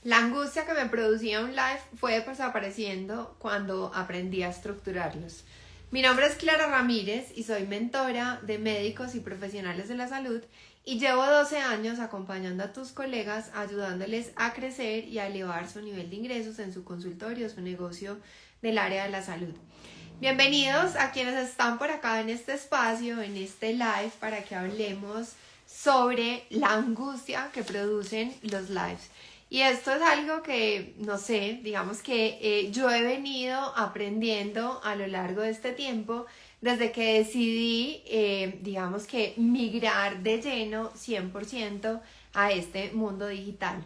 La angustia que me producía un live fue desapareciendo cuando aprendí a estructurarlos. Mi nombre es Clara Ramírez y soy mentora de médicos y profesionales de la salud y llevo 12 años acompañando a tus colegas, ayudándoles a crecer y a elevar su nivel de ingresos en su consultorio, su negocio del área de la salud. Bienvenidos a quienes están por acá en este espacio, en este live, para que hablemos sobre la angustia que producen los lives. Y esto es algo que, no sé, digamos que yo he venido aprendiendo a lo largo de este tiempo desde que decidí, digamos que migrar de lleno 100% a este mundo digital.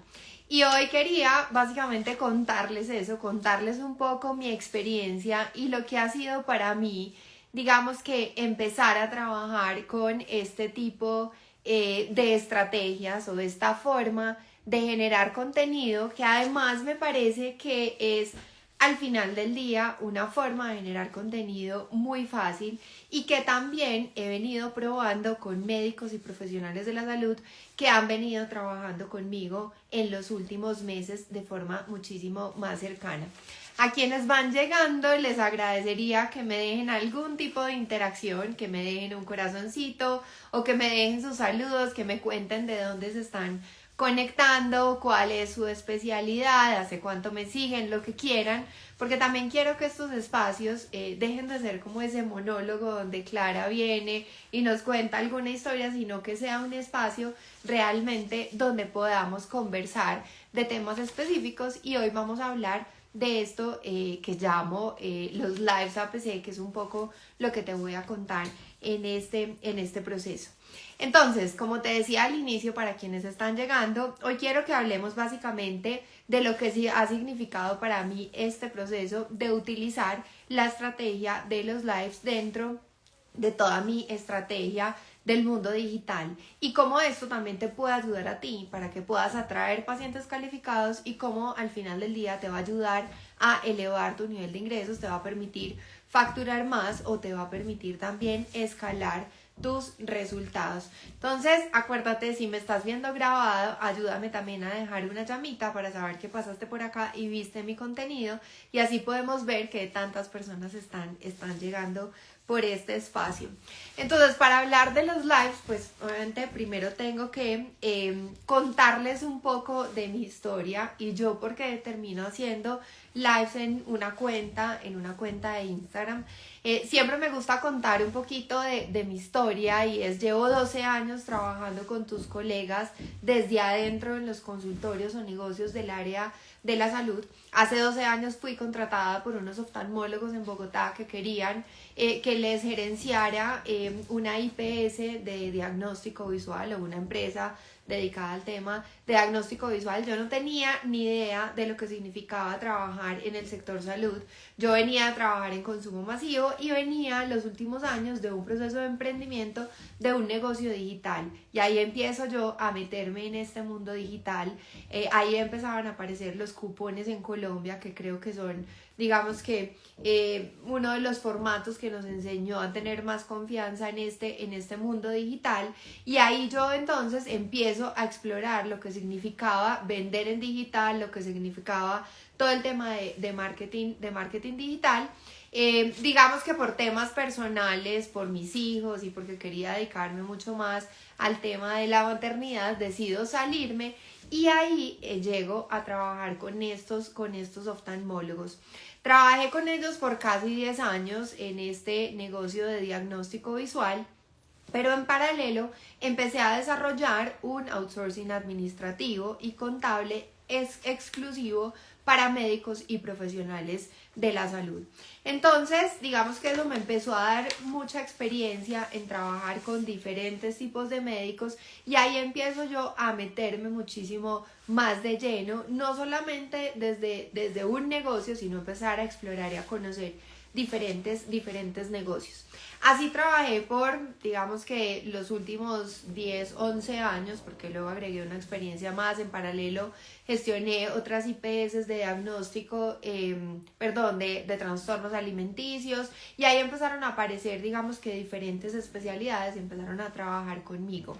Y hoy quería básicamente contarles eso, contarles un poco mi experiencia y lo que ha sido para mí, digamos que empezar a trabajar con este tipo de estrategias o de esta forma de generar contenido que además me parece que es al final del día una forma de generar contenido muy fácil y que también he venido probando con médicos y profesionales de la salud que han venido trabajando conmigo en los últimos meses de forma muchísimo más cercana. A quienes van llegando les agradecería que me dejen algún tipo de interacción, que me dejen un corazoncito o que me dejen sus saludos, que me cuenten de dónde se están conectando, cuál es su especialidad, hace cuánto me siguen, lo que quieran, porque también quiero que estos espacios dejen de ser como ese monólogo donde Clara viene y nos cuenta alguna historia, sino que sea un espacio realmente donde podamos conversar de temas específicos. Y hoy vamos a hablar de esto que llamo los lives APC, que es un poco lo que te voy a contar en este proceso. Entonces, como te decía al inicio, para quienes están llegando, hoy quiero que hablemos básicamente de lo que sí ha significado para mí este proceso de utilizar la estrategia de los lives dentro de toda mi estrategia del mundo digital y cómo esto también te puede ayudar a ti para que puedas atraer pacientes calificados y cómo al final del día te va a ayudar a elevar tu nivel de ingresos, te va a permitir facturar más o te va a permitir también escalar tus resultados. Entonces, acuérdate, si me estás viendo grabado, ayúdame también a dejar una llamita para saber que pasaste por acá y viste mi contenido y así podemos ver que tantas personas están llegando por este espacio. Entonces, para hablar de los lives, pues obviamente primero tengo que contarles un poco de mi historia y yo porque termino haciendo lives en una cuenta de Instagram. Siempre me gusta contar un poquito de mi historia y llevo 12 años trabajando con tus colegas desde adentro en los consultorios o negocios del área de la salud. Hace 12 años fui contratada por unos oftalmólogos en Bogotá que querían que les gerenciara una IPS de diagnóstico visual o una empresa dedicada al tema de diagnóstico visual. Yo no tenía ni idea de lo que significaba trabajar en el sector salud. Yo venía a trabajar en consumo masivo y venía los últimos años de un proceso de emprendimiento de un negocio digital. Y ahí empiezo yo a meterme en este mundo digital. Ahí empezaban a aparecer los cupones en Colombia, que creo que son, digamos que uno de los formatos que nos enseñó a tener más confianza en este mundo digital. Y ahí yo entonces empiezo a explorar lo que significaba vender en digital, lo que significaba todo el tema de marketing digital. Digamos que por temas personales, por mis hijos y porque quería dedicarme mucho más al tema de la maternidad, decido salirme y ahí llego a trabajar con estos oftalmólogos. Trabajé con ellos por casi 10 años en este negocio de diagnóstico visual, pero en paralelo empecé a desarrollar un outsourcing administrativo y contable exclusivo para médicos y profesionales de la salud. Entonces, digamos que eso me empezó a dar mucha experiencia en trabajar con diferentes tipos de médicos y ahí empiezo yo a meterme muchísimo más de lleno, no solamente desde un negocio, sino empezar a explorar y a conocer diferentes negocios. Así trabajé por, digamos que los últimos 10, 11 años, porque luego agregué una experiencia más. En paralelo gestioné otras IPS de diagnóstico, de trastornos alimenticios, y ahí empezaron a aparecer, digamos que diferentes especialidades y empezaron a trabajar conmigo.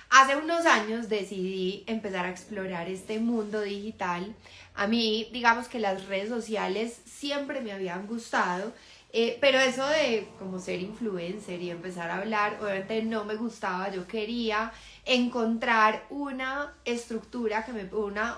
Hace unos años decidí empezar a explorar este mundo digital. A mí, digamos que las redes sociales siempre me habían gustado, pero eso de como ser influencer y empezar a hablar, obviamente no me gustaba. Yo quería encontrar una estructura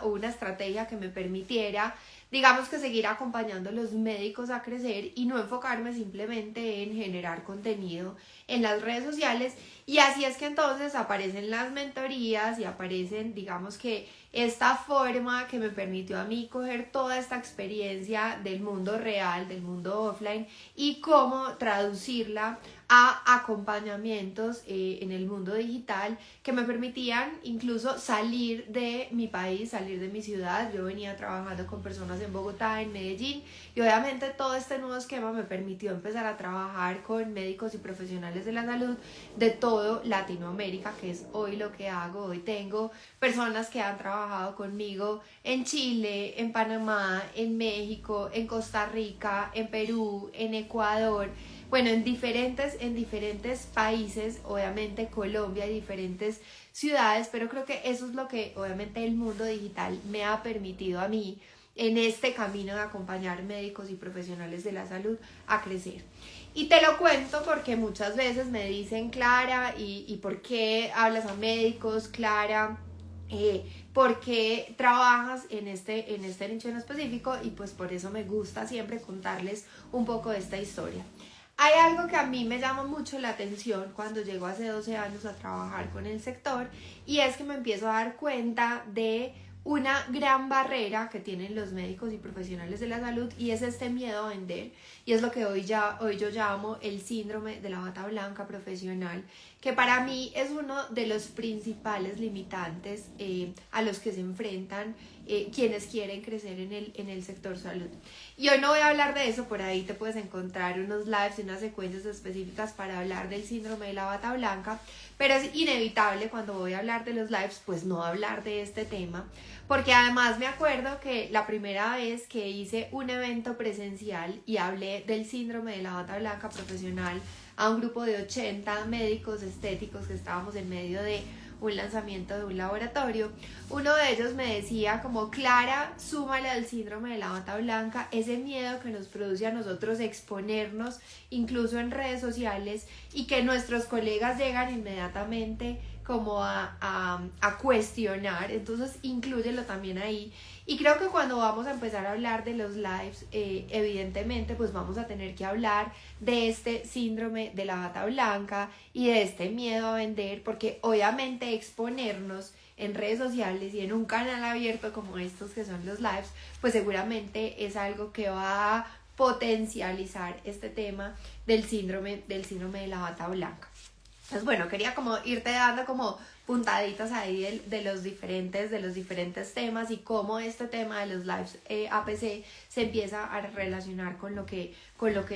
o una estrategia que me permitiera, digamos, que seguir acompañando a los médicos a crecer y no enfocarme simplemente en generar contenido en las redes sociales. Y así es que entonces aparecen las mentorías y aparecen, digamos, que esta forma que me permitió a mí coger toda esta experiencia del mundo real, del mundo offline, y cómo traducirla a acompañamientos en el mundo digital que me permitían incluso salir de mi país, salir de mi ciudad. Yo venía trabajando con personas en Bogotá, en Medellín, y obviamente todo este nuevo esquema me permitió empezar a trabajar con médicos y profesionales de la salud de todo Latinoamérica, que es hoy lo que hago. Hoy tengo personas que han trabajado conmigo en Chile, en Panamá, en México, en Costa Rica, en Perú, en Ecuador, bueno, en diferentes países, obviamente Colombia y diferentes ciudades, pero creo que eso es lo que obviamente el mundo digital me ha permitido a mí en este camino de acompañar médicos y profesionales de la salud a crecer. Y te lo cuento porque muchas veces me dicen, Clara, ¿y por qué hablas a médicos, Clara? ¿Por qué trabajas en este nicho en específico? Y pues por eso me gusta siempre contarles un poco de esta historia. Hay algo que a mí me llama mucho la atención cuando llego hace 12 años a trabajar con el sector, y es que me empiezo a dar cuenta de una gran barrera que tienen los médicos y profesionales de la salud, y es este miedo a vender, y es lo que hoy yo llamo el síndrome de la bata blanca profesional, que para mí es uno de los principales limitantes a los que se enfrentan quienes quieren crecer en el sector salud. Y hoy no voy a hablar de eso. Por ahí te puedes encontrar unos lives y unas secuencias específicas para hablar del síndrome de la bata blanca, pero es inevitable cuando voy a hablar de los lives pues no hablar de este tema, porque además me acuerdo que la primera vez que hice un evento presencial y hablé del síndrome de la bata blanca profesional a un grupo de 80 médicos estéticos que estábamos en medio de un lanzamiento de un laboratorio, uno de ellos me decía como, Clara, súmale al síndrome de la bata blanca ese miedo que nos produce a nosotros exponernos incluso en redes sociales, y que nuestros colegas llegan inmediatamente como a cuestionar. Entonces inclúyelo también ahí. Y creo que cuando vamos a empezar a hablar de los lives, evidentemente pues vamos a tener que hablar de este síndrome de la bata blanca y de este miedo a vender, porque obviamente exponernos en redes sociales y en un canal abierto como estos que son los lives, pues seguramente es algo que va a potencializar este tema del síndrome de la bata blanca. Entonces, bueno, quería como irte dando como puntaditas ahí de los diferentes temas, y cómo este tema de los lives APC se empieza a relacionar con lo que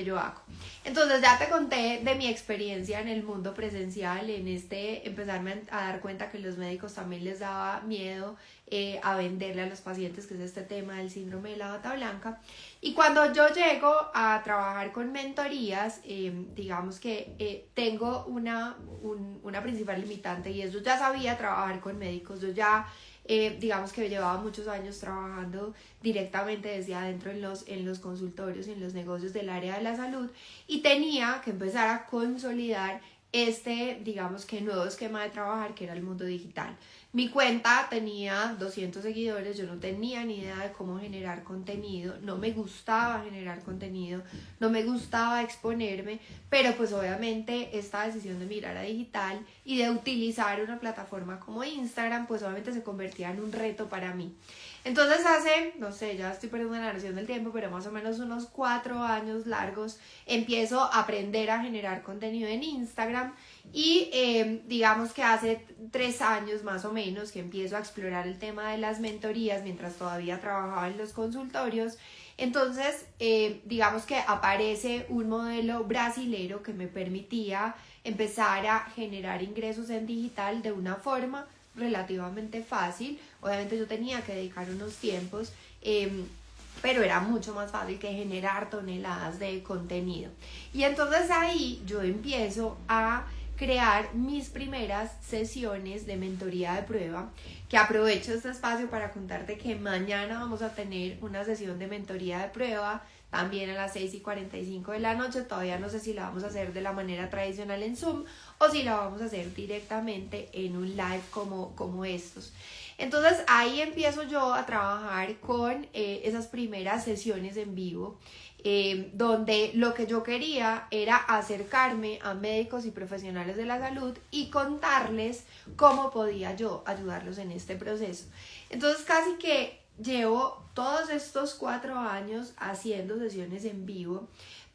yo hago. Entonces ya te conté de mi experiencia en el mundo presencial, en empezarme a dar cuenta que los médicos también les daba miedo a venderle a los pacientes, que es este tema del síndrome de la bata blanca. Y cuando yo llego a trabajar con mentorías, digamos que tengo una principal limitante, y es yo ya sabía trabajar con médicos. Yo ya digamos que llevaba muchos años trabajando directamente desde adentro en los consultorios, en los negocios del área de la salud, y tenía que empezar a consolidar digamos que nuevo esquema de trabajar, que era el mundo digital. Mi cuenta tenía 200 seguidores, yo no tenía ni idea de cómo generar contenido, no me gustaba generar contenido, no me gustaba exponerme, pero pues obviamente esta decisión de mirar a digital y de utilizar una plataforma como Instagram, pues obviamente se convertía en un reto para mí. Entonces hace, no sé, ya estoy perdiendo la noción del tiempo, pero más o menos unos 4 años largos, empiezo a aprender a generar contenido en Instagram, y digamos que hace 3 años más o menos que empiezo a explorar el tema de las mentorías mientras todavía trabajaba en los consultorios. Entonces digamos que aparece un modelo brasilero que me permitía empezar a generar ingresos en digital de una forma relativamente fácil. Obviamente yo tenía que dedicar unos tiempos, pero era mucho más fácil que generar toneladas de contenido. Y entonces ahí yo empiezo a crear mis primeras sesiones de mentoría de prueba, que aprovecho este espacio para contarte que mañana vamos a tener una sesión de mentoría de prueba, también a las 6:45 de la noche. Todavía no sé si la vamos a hacer de la manera tradicional en Zoom o si la vamos a hacer directamente en un live como estos. Entonces ahí empiezo yo a trabajar con esas primeras sesiones en vivo, donde lo que yo quería era acercarme a médicos y profesionales de la salud y contarles cómo podía yo ayudarlos en este proceso. Entonces casi que llevo todos estos 4 años haciendo sesiones en vivo,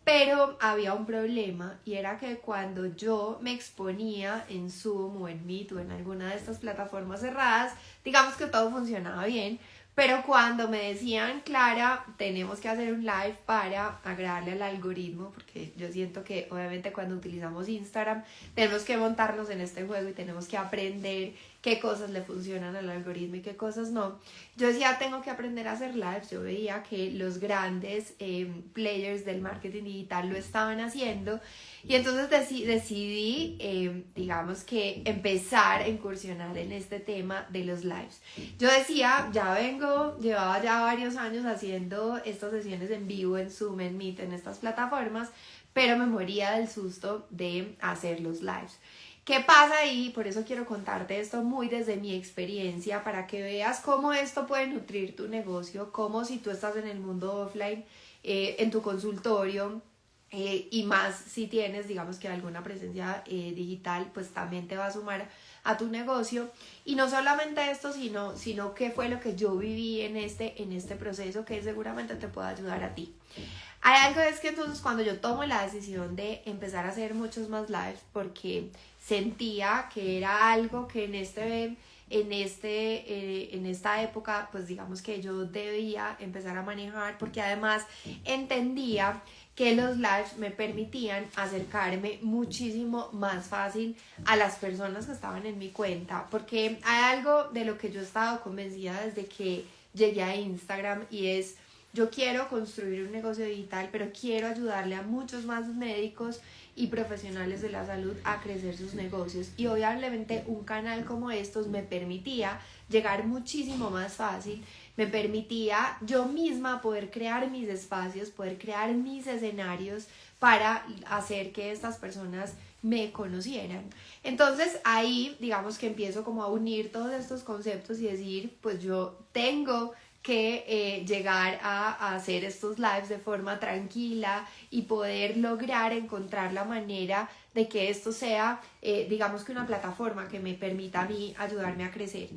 pero había un problema, y era que cuando yo me exponía en Zoom o en Meet o en alguna de estas plataformas cerradas, digamos que todo funcionaba bien, pero cuando me decían, Clara, tenemos que hacer un live para agradarle al algoritmo, porque yo siento que obviamente cuando utilizamos Instagram tenemos que montarnos en este juego y tenemos que aprender qué cosas le funcionan al algoritmo y qué cosas no. Yo decía, tengo que aprender a hacer lives. Yo veía que los grandes players del marketing digital lo estaban haciendo, y entonces decidí, digamos que empezar a incursionar en este tema de los lives. Yo decía, llevaba ya varios años haciendo estas sesiones en vivo, en Zoom, en Meet, en estas plataformas, pero me moría del susto de hacer los lives. ¿Qué pasa ahí? Por eso quiero contarte esto muy desde mi experiencia, para que veas cómo esto puede nutrir tu negocio, cómo si tú estás en el mundo offline, en tu consultorio, y más si tienes, digamos que alguna presencia digital, pues también te va a sumar a tu negocio. Y no solamente esto, sino qué fue lo que yo viví en este proceso, que seguramente te pueda ayudar a ti. Hay algo, es que entonces cuando yo tomo la decisión de empezar a hacer muchos más lives, porque sentía que era algo que en esta época, pues digamos que yo debía empezar a manejar, porque además entendía que los lives me permitían acercarme muchísimo más fácil a las personas que estaban en mi cuenta, porque hay algo de lo que yo he estado convencida desde que llegué a Instagram, y es: yo quiero construir un negocio digital, pero quiero ayudarle a muchos más médicos y profesionales de la salud a crecer sus negocios. Y obviamente un canal como estos me permitía llegar muchísimo más fácil, me permitía yo misma poder crear mis espacios, poder crear mis escenarios para hacer que estas personas me conocieran. Entonces ahí digamos que empiezo como a unir todos estos conceptos y decir, pues yo tengo que llegar a hacer estos lives de forma tranquila y poder lograr encontrar la manera de que esto sea, digamos que una plataforma que me permita a mí ayudarme a crecer.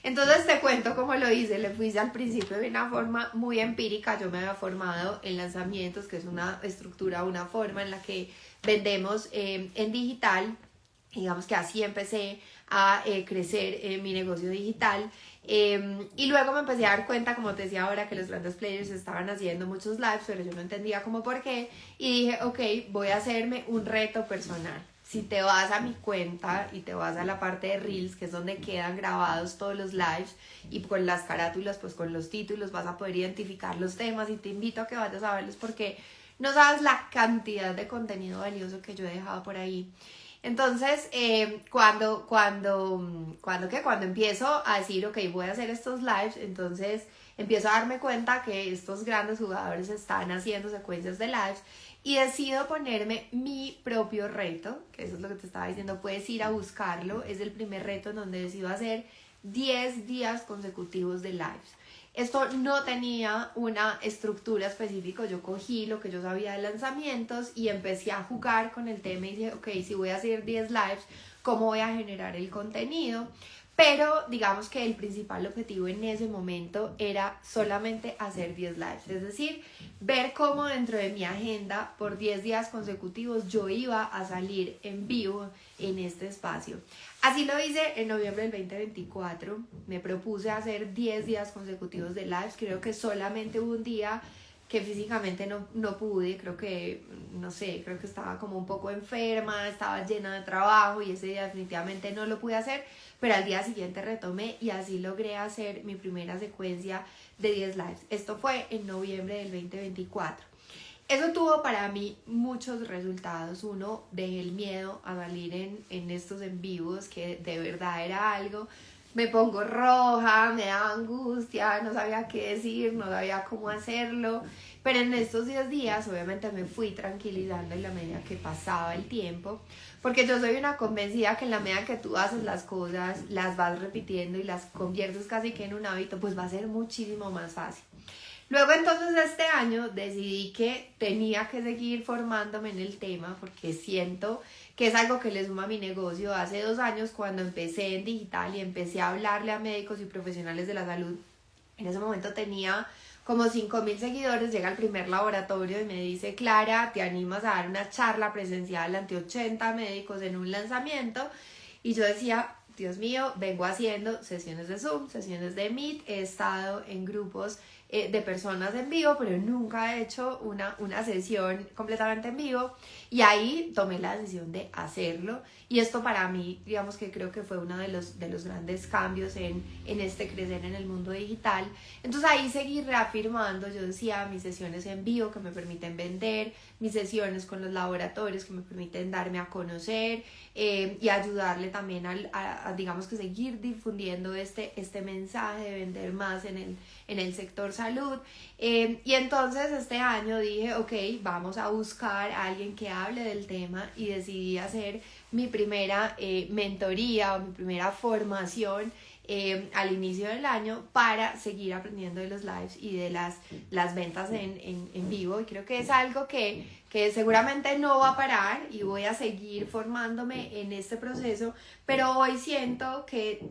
Entonces te cuento cómo lo hice. Le fui al principio de una forma muy empírica. Yo me había formado en lanzamientos, que es una estructura, una forma en la que vendemos en digital. Digamos que así empecé a crecer mi negocio digital. Y luego me empecé a dar cuenta, como te decía ahora, que los grandes players estaban haciendo muchos lives, pero yo no entendía cómo por qué, y dije, ok, voy a hacerme un reto personal. Si te vas a mi cuenta y te vas a la parte de Reels, que es donde quedan grabados todos los lives, y con las carátulas, pues con los títulos vas a poder identificar los temas, y te invito a que vayas a verlos porque no sabes la cantidad de contenido valioso que yo he dejado por ahí. Entonces, cuando empiezo a decir, ok, voy a hacer estos lives, entonces empiezo a darme cuenta que estos grandes jugadores están haciendo secuencias de lives, y decido ponerme mi propio reto, que eso es lo que te estaba diciendo, puedes ir a buscarlo. Es el primer reto en donde decido hacer 10 días consecutivos de lives. Esto no tenía una estructura específica. Yo cogí lo que yo sabía de lanzamientos y empecé a jugar con el tema y dije, ok, si voy a hacer 10 lives, ¿cómo voy a generar el contenido? Pero digamos que el principal objetivo en ese momento era solamente hacer 10 lives, es decir, ver cómo dentro de mi agenda por 10 días consecutivos yo iba a salir en vivo en este espacio. Así lo hice en noviembre del 2024, me propuse hacer 10 días consecutivos de lives. Creo que solamente hubo un día que físicamente no pude, creo que estaba como un poco enferma, estaba llena de trabajo y ese día definitivamente no lo pude hacer, pero al día siguiente retomé y así logré hacer mi primera secuencia de 10 lives. Esto fue en noviembre del 2024. Eso tuvo para mí muchos resultados. Uno, dejé el miedo a salir en estos en vivos, que de verdad era algo. Me pongo roja, me da angustia, no sabía qué decir, no sabía cómo hacerlo. Pero en estos 10 días, obviamente, me fui tranquilizando en la medida que pasaba el tiempo. Porque yo soy una convencida que en la medida que tú haces las cosas, las vas repitiendo y las conviertes casi que en un hábito, pues va a ser muchísimo más fácil. Luego entonces este año decidí que tenía que seguir formándome en el tema porque siento que es algo que le suma a mi negocio. Hace 2 años cuando empecé en digital y empecé a hablarle a médicos y profesionales de la salud, en ese momento tenía como 5.000 seguidores, llega el primer laboratorio y me dice: Clara, ¿te animas a dar una charla presencial ante 80 médicos en un lanzamiento? Y yo decía: Dios mío, vengo haciendo sesiones de Zoom, sesiones de Meet, he estado en grupos de personas en vivo, pero nunca he hecho una sesión completamente en vivo, y ahí tomé la decisión de hacerlo, y esto para mí, digamos que creo que fue uno de los grandes cambios en este crecer en el mundo digital. Entonces ahí seguí reafirmando, yo decía, mis sesiones en vivo que me permiten vender, mis sesiones con los laboratorios que me permiten darme a conocer, y ayudarle también a digamos que seguir difundiendo este mensaje de vender más en el sector salud. Y entonces este año dije: ok, vamos a buscar a alguien que hable del tema, y decidí hacer mi primera mentoría o mi primera formación al inicio del año para seguir aprendiendo de los lives y de las ventas en vivo, y creo que es algo que seguramente no va a parar y voy a seguir formándome en este proceso, pero hoy siento que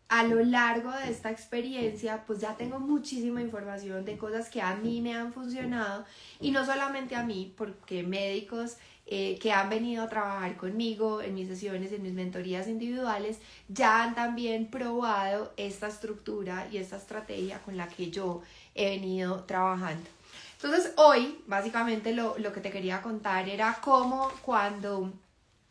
a lo largo de esta experiencia pues ya tengo muchísima información de cosas que a mí me han funcionado, y no solamente a mí, porque médicos que han venido a trabajar conmigo en mis sesiones, en mis mentorías individuales, ya han también probado esta estructura y esta estrategia con la que yo he venido trabajando. Entonces hoy básicamente lo que te quería contar era cómo, cuando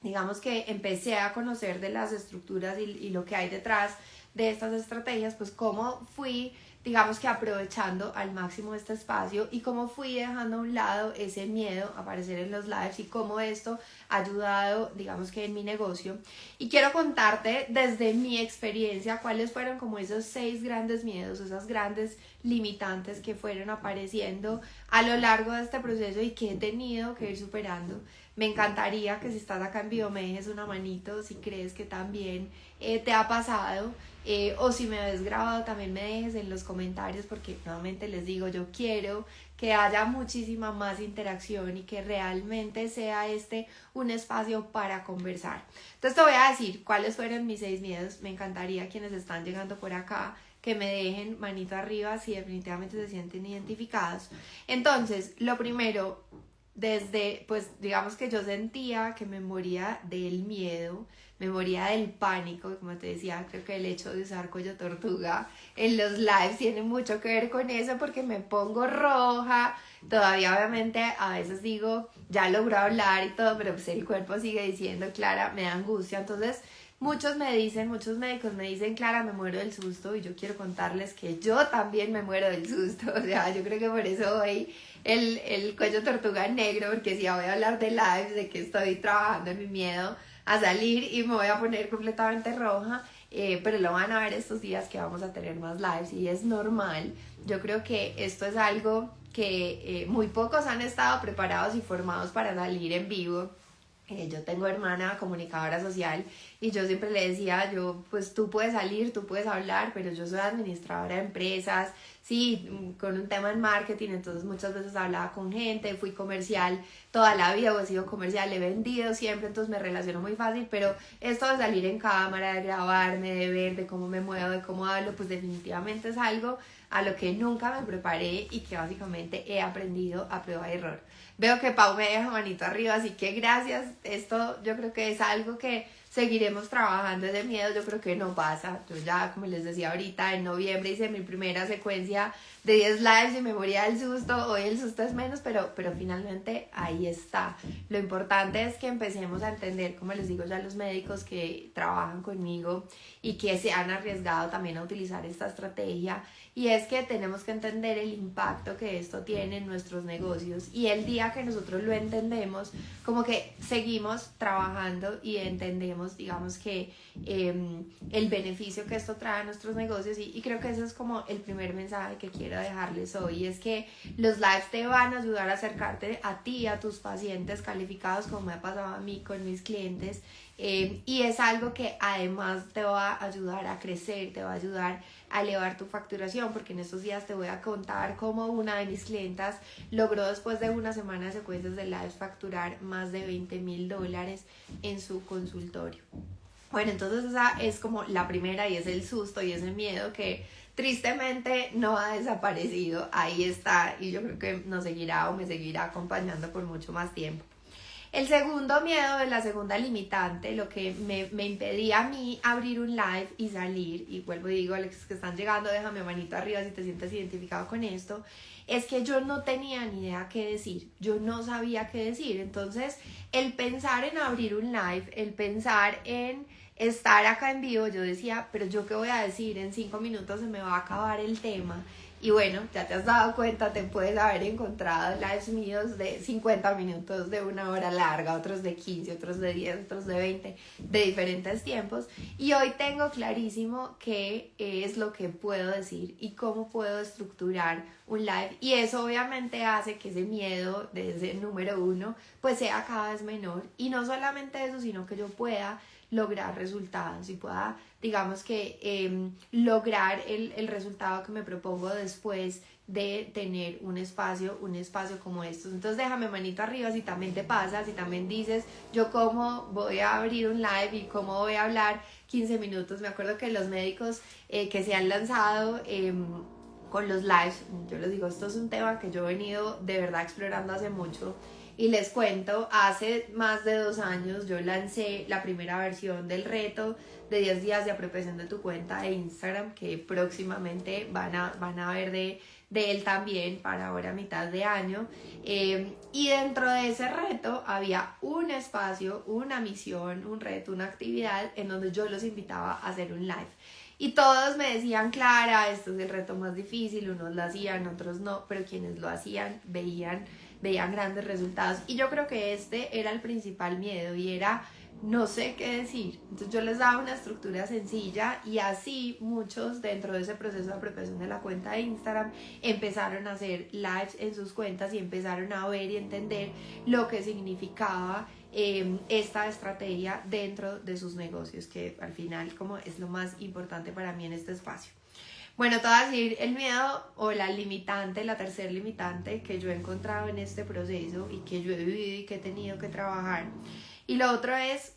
digamos que empecé a conocer de las estructuras y lo que hay detrás de estas estrategias, pues cómo fui, digamos que aprovechando al máximo este espacio, y cómo fui dejando a un lado ese miedo a aparecer en los lives, y cómo esto ha ayudado, digamos que en mi negocio. Y quiero contarte desde mi experiencia cuáles fueron como esos 6 grandes miedos, esas grandes limitantes que fueron apareciendo a lo largo de este proceso y que he tenido que ir superando. Me encantaría que si estás acá en vivo me dejes una manito si crees que también te ha pasado, o si me ves grabado también me dejes en los comentarios, porque nuevamente les digo, yo quiero que haya muchísima más interacción y que realmente sea un espacio para conversar. Entonces te voy a decir cuáles fueron mis 6 miedos. Me encantaría, quienes están llegando por acá, que me dejen manito arriba si definitivamente se sienten identificados. Entonces, lo primero, pues digamos que yo sentía que me moría del miedo, me moría del pánico, como te decía, creo que el hecho de usar cuello tortuga en los lives tiene mucho que ver con eso, porque me pongo roja, todavía obviamente a veces digo, ya logro hablar y todo, pero pues el cuerpo sigue diciendo: Clara, me da angustia. Entonces muchos médicos me dicen: Clara, me muero del susto, y yo quiero contarles que yo también me muero del susto. O sea, yo creo que por eso hoy el cuello tortuga negro, porque si ya voy a hablar de lives, de que estoy trabajando en mi miedo a salir, y me voy a poner completamente roja, pero lo van a ver estos días que vamos a tener más lives, y es normal. Yo creo que esto es algo que muy pocos han estado preparados y formados para salir en vivo. Yo tengo hermana comunicadora social, y yo siempre le decía: pues tú puedes salir, tú puedes hablar, pero yo soy administradora de empresas, sí, con un tema en marketing, entonces muchas veces hablaba con gente, fui comercial toda la vida, o he sido comercial, he vendido siempre, entonces me relaciono muy fácil, pero esto de salir en cámara, de grabarme, de ver, de cómo me muevo, de cómo hablo, pues definitivamente es algo a lo que nunca me preparé y que básicamente he aprendido a prueba y error. Veo que Pau me deja manito arriba, así que gracias. Esto yo creo que es algo que seguiremos trabajando. Ese miedo yo creo que no pasa. Yo ya, como les decía ahorita, en noviembre hice mi primera secuencia de 10 lives y me moría del susto. Hoy el susto es menos, pero finalmente ahí está. Lo importante es que empecemos a entender, como les digo ya a los médicos que trabajan conmigo y que se han arriesgado también a utilizar esta estrategia, y es que tenemos que entender el impacto que esto tiene en nuestros negocios, y el día que nosotros lo entendemos, como que seguimos trabajando y entendemos, digamos que el beneficio que esto trae a nuestros negocios, y creo que ese es como el primer mensaje que quiero dejarles hoy, es que los lives te van a ayudar a acercarte a ti, a tus pacientes calificados, como me ha pasado a mí con mis clientes, y es algo que además te va a ayudar a crecer, te va a ayudar a elevar tu facturación, porque en estos días te voy a contar cómo una de mis clientas logró, después de una semana de secuencias de lives, facturar más de $20,000 en su consultorio. Bueno, entonces esa es como la primera, y es el susto y ese miedo que tristemente no ha desaparecido, ahí está, y yo creo que nos seguirá o me seguirá acompañando por mucho más tiempo. El segundo miedo, la segunda limitante, lo que me impedía a mí abrir un live y salir, y vuelvo y digo a los que están llegando, déjame manito arriba si te sientes identificado con esto, es que yo no tenía ni idea qué decir, yo no sabía qué decir. Entonces el pensar en abrir un live, el pensar en estar acá en vivo, yo decía, pero yo qué voy a decir, en 5 minutos se me va a acabar el tema. Y bueno, ya te has dado cuenta, te puedes haber encontrado lives míos de 50 minutos, de 1 hora larga, otros de 15, otros de 10, otros de 20, de diferentes tiempos. Y hoy tengo clarísimo qué es lo que puedo decir y cómo puedo estructurar un live. Y eso obviamente hace que ese miedo, desde el número 1, pues sea cada vez menor. Y no solamente eso, sino que yo pueda lograr resultados y pueda, digamos que lograr el resultado que me propongo después de tener un espacio como estos. Entonces déjame manito arriba si también te pasa, si también dices, yo cómo voy a abrir un live y cómo voy a hablar 15 minutos. Me acuerdo que los médicos que se han lanzado con los lives, yo les digo, esto es un tema que yo he venido de verdad explorando hace mucho. Y les cuento, hace más de 2 años yo lancé la primera versión del reto de 10 días de apropiación de tu cuenta de Instagram, que próximamente van a ver de él también para ahora mitad de año. Y dentro de ese reto había un espacio, una misión, un reto, una actividad en donde yo los invitaba a hacer un live. Y todos me decían, Clara, esto es el reto más difícil, unos lo hacían, otros no, pero quienes lo hacían veían grandes resultados. Y yo creo que este era el principal miedo, y era no sé qué decir. Entonces yo les daba una estructura sencilla, y así muchos dentro de ese proceso de apropiación de la cuenta de Instagram empezaron a hacer lives en sus cuentas y empezaron a ver y entender lo que significaba esta estrategia dentro de sus negocios, que al final como es lo más importante para mí en este espacio. Bueno, te voy a decir el miedo o la limitante, la tercer limitante que yo he encontrado en este proceso y que yo he vivido y que he tenido que trabajar. Y lo otro es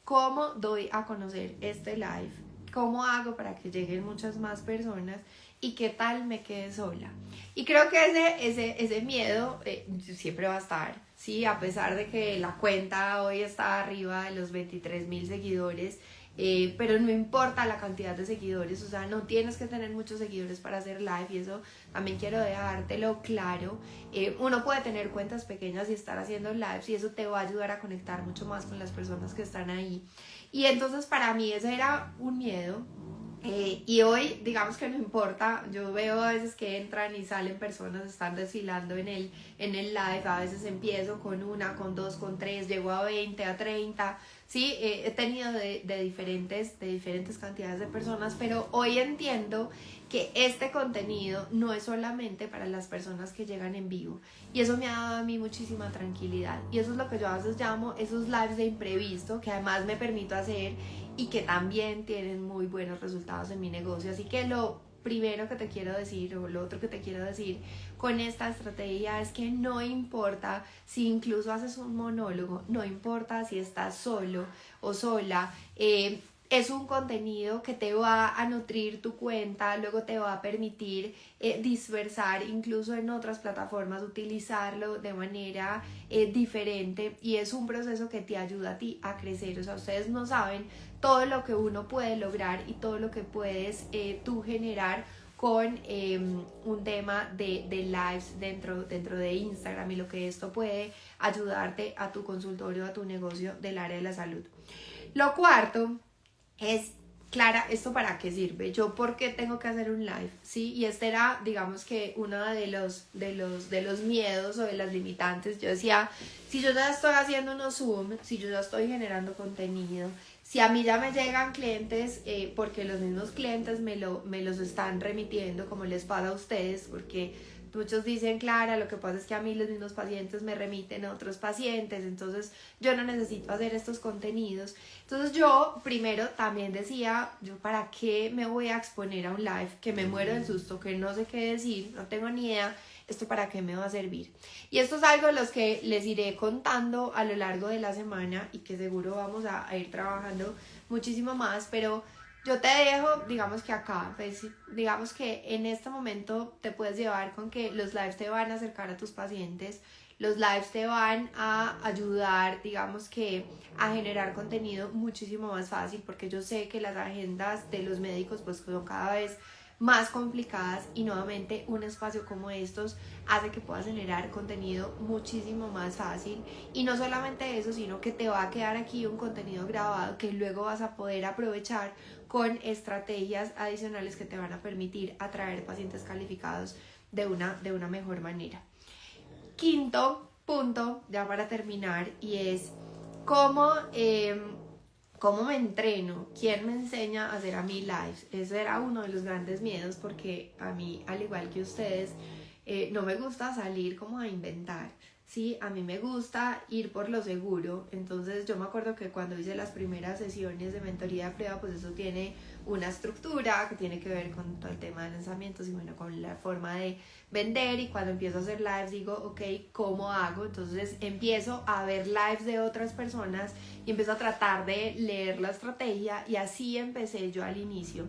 cómo doy a conocer este live, cómo hago para que lleguen muchas más personas y qué tal me quede sola. Y creo que ese miedo siempre va a estar, ¿sí? A pesar de que la cuenta hoy está arriba de los 23,000 seguidores, pero no importa la cantidad de seguidores, o sea, no tienes que tener muchos seguidores para hacer live, y eso también quiero dejártelo claro. Uno puede tener cuentas pequeñas y estar haciendo lives, y eso te va a ayudar a conectar mucho más con las personas que están ahí. Y entonces para mí ese era un miedo. Y hoy, digamos que no importa, yo veo a veces que entran y salen personas, están desfilando en el live, a veces empiezo con 1, con 2, con 3, llego a 20, a 30, sí, he tenido de diferentes cantidades de personas, pero hoy entiendo que este contenido no es solamente para las personas que llegan en vivo, y eso me ha dado a mí muchísima tranquilidad, y eso es lo que yo a veces llamo esos lives de imprevisto, que además me permito hacer y que también tienen muy buenos resultados en mi negocio. Así que lo primero que te quiero decir, o lo otro que te quiero decir con esta estrategia, es que no importa si incluso haces un monólogo, no importa si estás solo o sola, es un contenido que te va a nutrir tu cuenta, luego te va a permitir dispersar incluso en otras plataformas, utilizarlo de manera diferente, y es un proceso que te ayuda a ti a crecer. O sea, ustedes no saben todo lo que uno puede lograr y todo lo que puedes tú generar con un tema de lives dentro de Instagram, y lo que esto puede ayudarte a tu consultorio, a tu negocio del área de la salud. Lo cuarto es Clara, ¿esto para qué sirve? ¿Yo por qué tengo que hacer un live? ¿Sí? Y este era, digamos que uno de los miedos o de las limitantes. Yo decía, si yo ya estoy haciendo unos Zoom, si yo ya estoy generando contenido, si a mí ya me llegan clientes, porque los mismos clientes me los están remitiendo, como les pasa a ustedes, porque muchos dicen, Clara, lo que pasa es que a mí los mismos pacientes me remiten a otros pacientes, entonces yo no necesito hacer estos contenidos. Entonces yo primero también decía, yo para qué me voy a exponer a un live, que me muero del susto, que no sé qué decir, no tengo ni idea, esto para qué me va a servir. Y esto es algo de los que les iré contando a lo largo de la semana y que seguro vamos a ir trabajando muchísimo más, pero yo te dejo, digamos que acá, pues, digamos que en este momento te puedes llevar con que los lives te van a acercar a tus pacientes, los lives te van a ayudar, digamos que a generar contenido muchísimo más fácil, porque yo sé que las agendas de los médicos pues son cada vez más complicadas y nuevamente un espacio como estos hace que puedas generar contenido muchísimo más fácil, y no solamente eso, sino que te va a quedar aquí un contenido grabado que luego vas a poder aprovechar con estrategias adicionales que te van a permitir atraer pacientes calificados de una mejor manera. Quinto punto, ya para terminar, y es cómo me entreno, quién me enseña a hacer a mí lives. Ese era uno de los grandes miedos, porque a mí, al igual que ustedes, no me gusta salir como a inventar. Sí, a mí me gusta ir por lo seguro. Entonces yo me acuerdo que cuando hice las primeras sesiones de mentoría de prueba, pues eso tiene una estructura que tiene que ver con todo el tema de lanzamientos y bueno, con la forma de vender. Y cuando empiezo a hacer lives digo, ok, ¿cómo hago? Entonces empiezo a ver lives de otras personas y empiezo a tratar de leer la estrategia, y así empecé yo al inicio.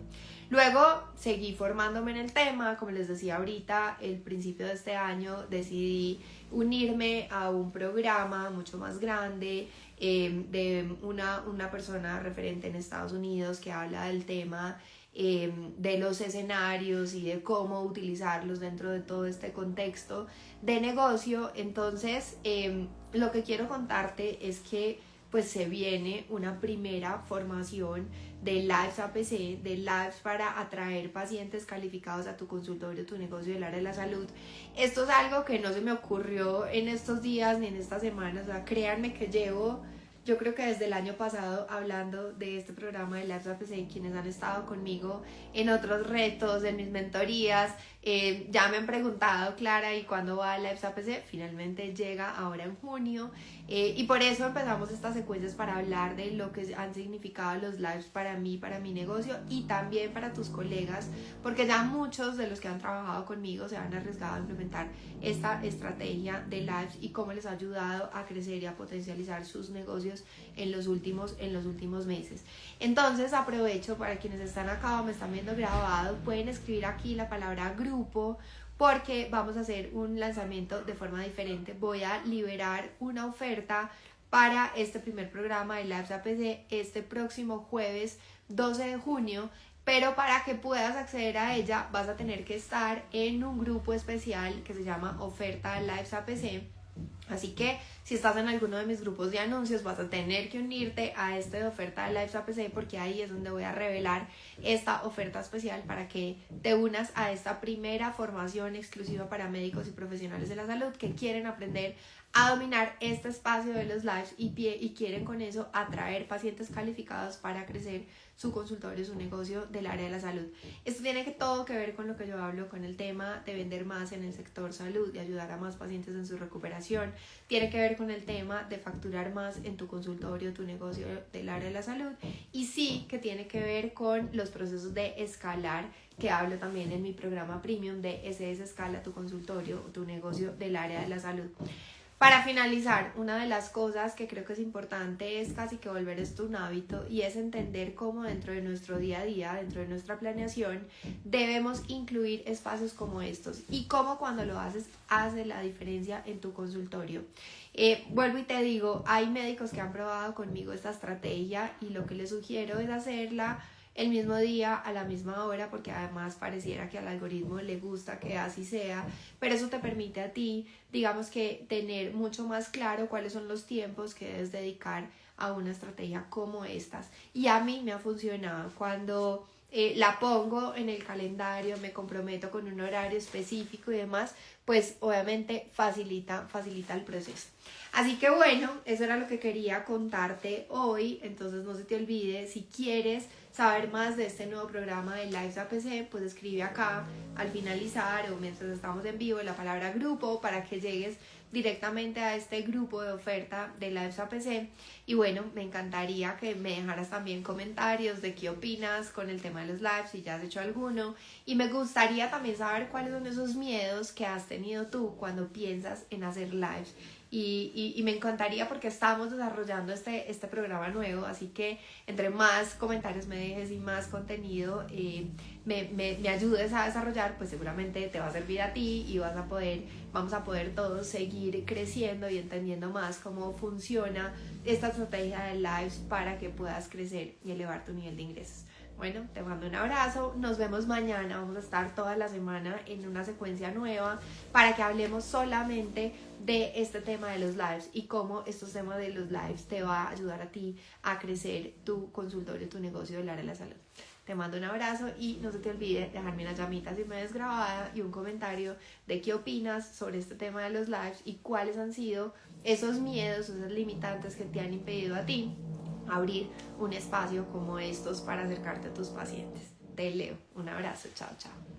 Luego seguí formándome en el tema, como les decía ahorita, el principio de este año decidí unirme a un programa mucho más grande, de una persona referente en Estados Unidos que habla del tema de los escenarios y de cómo utilizarlos dentro de todo este contexto de negocio. Entonces, lo que quiero contarte es que pues se viene una primera formación de lives APC, de lives para atraer pacientes calificados a tu consultorio, tu negocio del área de la salud. Esto es algo que no se me ocurrió en estos días ni en estas semanas, o sea, créanme que yo creo que desde el año pasado hablando de este programa de Lives APC, quienes han estado conmigo en otros retos, en mis mentorías, ya me han preguntado, Clara, ¿y cuándo va Lives APC? Finalmente llega ahora en junio, y por eso empezamos estas secuencias para hablar de lo que han significado los lives para mí, para mi negocio y también para tus colegas, porque ya muchos de los que han trabajado conmigo se han arriesgado a implementar esta estrategia de lives y cómo les ha ayudado a crecer y a potencializar sus negocios en los últimos meses. Entonces aprovecho, para quienes están acá o me están viendo grabado, pueden escribir aquí la palabra grupo, porque vamos a hacer un lanzamiento de forma diferente. Voy a liberar una oferta para este primer programa de Lives APC este próximo jueves 12 de junio, pero para que puedas acceder a ella vas a tener que estar en un grupo especial que se llama Oferta Lives APC. Así que si estás en alguno de mis grupos de anuncios vas a tener que unirte a este de oferta de Lives APC, porque ahí es donde voy a revelar esta oferta especial para que te unas a esta primera formación exclusiva para médicos y profesionales de la salud que quieren aprender a dominar este espacio de los lives y quieren con eso atraer pacientes calificados para crecer su consultorio, su negocio del área de la salud. Esto tiene todo que ver con lo que yo hablo, con el tema de vender más en el sector salud, de ayudar a más pacientes en su recuperación. Tiene que ver con el tema de facturar más en tu consultorio, tu negocio del área de la salud. Y sí que tiene que ver con los procesos de escalar, que hablo también en mi programa premium de SS Escala tu consultorio, tu negocio del área de la salud. Para finalizar, una de las cosas que creo que es importante es casi que volver esto un hábito, y es entender cómo dentro de nuestro día a día, dentro de nuestra planeación, debemos incluir espacios como estos, y cómo cuando lo haces hace la diferencia en tu consultorio. Vuelvo y te digo, hay médicos que han probado conmigo esta estrategia y lo que les sugiero es hacerla el mismo día, a la misma hora, porque además pareciera que al algoritmo le gusta que así sea, pero eso te permite a ti, digamos que tener mucho más claro cuáles son los tiempos que debes dedicar a una estrategia como estas. Y a mí me ha funcionado cuando la pongo en el calendario, me comprometo con un horario específico y demás, pues obviamente facilita el proceso. Así que bueno, eso era lo que quería contarte hoy. Entonces no se te olvide, si quieres saber más de este nuevo programa de Lives APC, pues escribe acá al finalizar o mientras estamos en vivo la palabra grupo para que llegues directamente a este grupo de oferta de Lives APC. Y bueno, me encantaría que me dejaras también comentarios de qué opinas con el tema de los lives, si ya has hecho alguno. Y me gustaría también saber cuáles son esos miedos que has tenido tú cuando piensas en hacer lives. Y me encantaría porque estamos desarrollando este programa nuevo, así que entre más comentarios me dejes y más contenido me ayudes a desarrollar, pues seguramente te va a servir a ti y vamos a poder todos seguir creciendo y entendiendo más cómo funciona esta estrategia de lives para que puedas crecer y elevar tu nivel de ingresos. Bueno, te mando un abrazo, nos vemos mañana, vamos a estar toda la semana en una secuencia nueva para que hablemos solamente de este tema de los lives y cómo estos temas de los lives te va a ayudar a ti a crecer tu consultorio, tu negocio del área de la salud. Te mando un abrazo y no se te olvide dejarme una llamita si me ves grabada y un comentario de qué opinas sobre este tema de los lives y cuáles han sido esos miedos, esas limitantes que te han impedido a ti abrir un espacio como estos para acercarte a tus pacientes. Te leo. Un abrazo. Chao, chao.